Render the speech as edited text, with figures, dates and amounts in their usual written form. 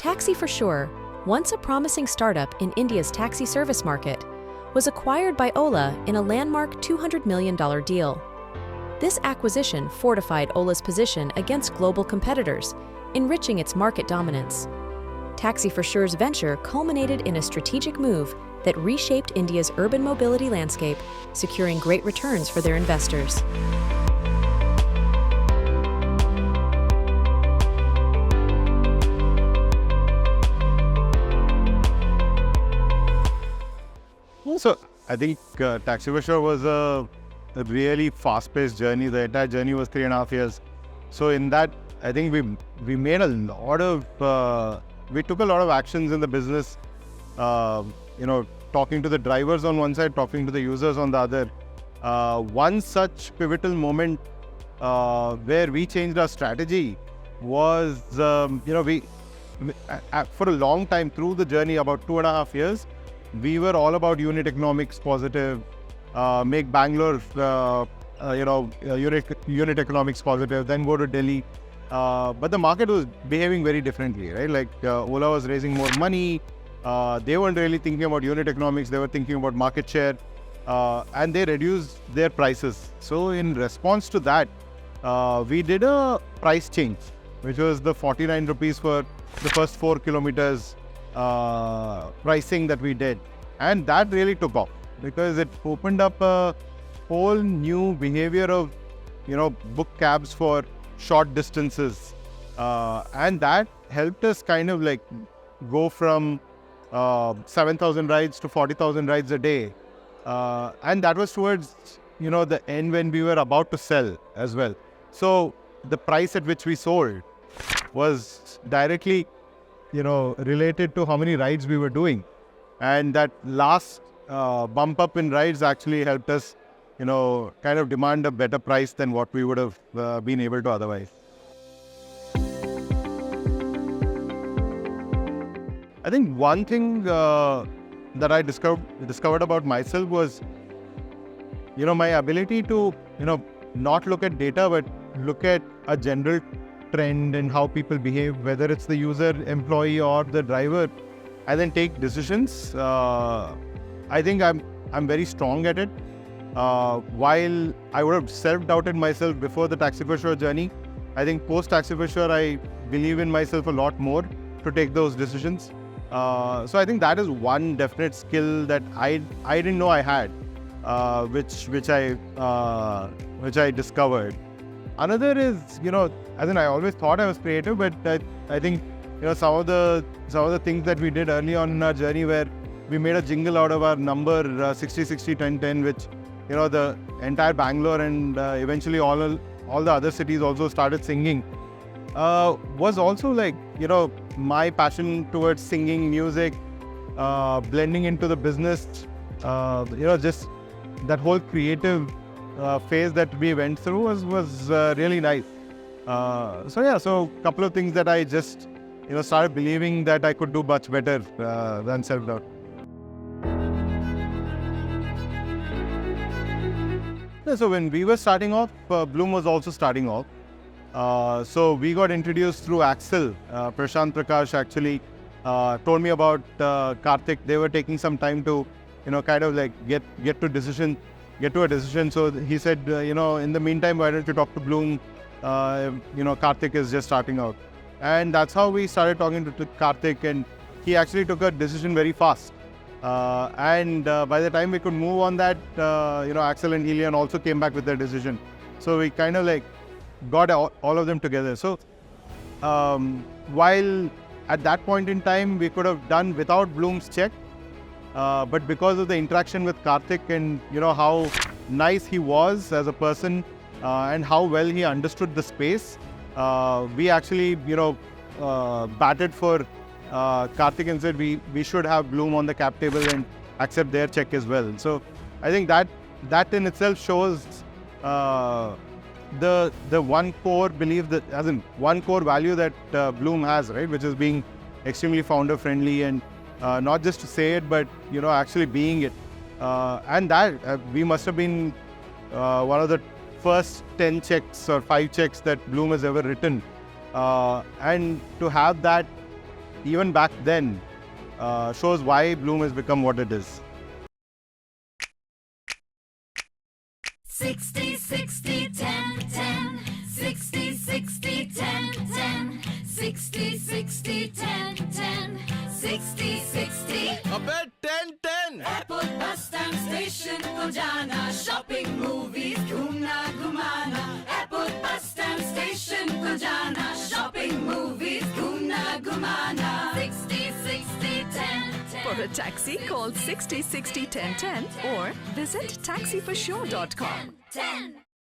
Taxi for Sure, once a promising startup in India's taxi service market, was acquired by Ola in a landmark $200 million deal. This acquisition fortified Ola's position against global competitors, enriching its market dominance. Taxi for Sure's venture culminated in a strategic move that reshaped India's urban mobility landscape, securing great returns for their investors. So I think Taxi for Sure was a really fast-paced journey. The entire journey was 3.5 years. So in that, I think we made a lot of we took a lot of actions in the business. Talking to the drivers on one side, talking to the users on the other. One such pivotal moment where we changed our strategy was we for a long time through the journey, about 2.5 years. We were all about unit economics positive, make Bangalore, unit economics positive, then go to Delhi. But the market was behaving very differently, right? Like Ola was raising more money. They weren't really thinking about unit economics. They were thinking about market share, and they reduced their prices. So in response to that, we did a price change, which was the 49 rupees for the first 4 kilometers. Pricing that we did, and that really took off because it opened up a whole new behavior of book cabs for short distances, and that helped us kind of like go from 7,000 rides to 40,000 rides a day, and that was towards the end when we were about to sell as well. So the price at which we sold was directly related to how many rides we were doing. And that last bump up in rides actually helped us, kind of demand a better price than what we would have been able to otherwise. I think one thing that I discovered about myself was, my ability to, not look at data, but look at a general trend and how people behave, whether it's the user, employee, or the driver, and then take decisions. I think I'm very strong at it. While I would have self-doubted myself before the Taxi for Sure journey, I think post Taxi for Sure, I believe in myself a lot more to take those decisions. So I think that is one definite skill that I didn't know I had, which I discovered. Another is, I always thought I was creative, but I think, some of the things that we did early on in our journey, where we made a jingle out of our number 60-60-10-10, which, the entire Bangalore and eventually all the other cities also started singing, was also like, my passion towards singing music, blending into the business, just that whole creative phase that we went through was really nice. So a couple of things that I just started believing that I could do much better than self-doubt. So when we were starting off, Blume was also starting off. So we got introduced through Axle. Prashant Prakash actually told me about Karthik. They were taking some time to kind of like get to a decision. So he said, in the meantime, why don't you talk to Blume? Karthik is just starting out. And that's how we started talking to Karthik, and he actually took a decision very fast. And by the time we could move on that, Axel and Helion also came back with their decision. So we kind of like got all of them together. So while at that point in time, we could have done without Blume's check, but because of the interaction with Karthik and how nice he was as a person and how well he understood the space, we actually batted for Karthik and said we should have Blume on the cap table and accept their check as well. So I think that in itself shows the one core belief, that as in one core value that Blume has, right, which is being extremely founder friendly and not just to say it, but actually being it. And that we must have been one of the first 10 checks or 5 checks that Blume has ever written. And to have that even back then, shows why Bloom has become what it is. 60, 60, 10, 10. 60, 60, 10, 10. 60, 60, 10, 10. 60, 60. अबे 10 10 airport bus stand station को जाना, shopping movies घूमना घुमाना। Airport bus stand station को जाना, shopping movies घूमना घुमाना। 60, 60, 10, 10. For a taxi, call 60 60 10 10 or visit taxiforsure.com. 10.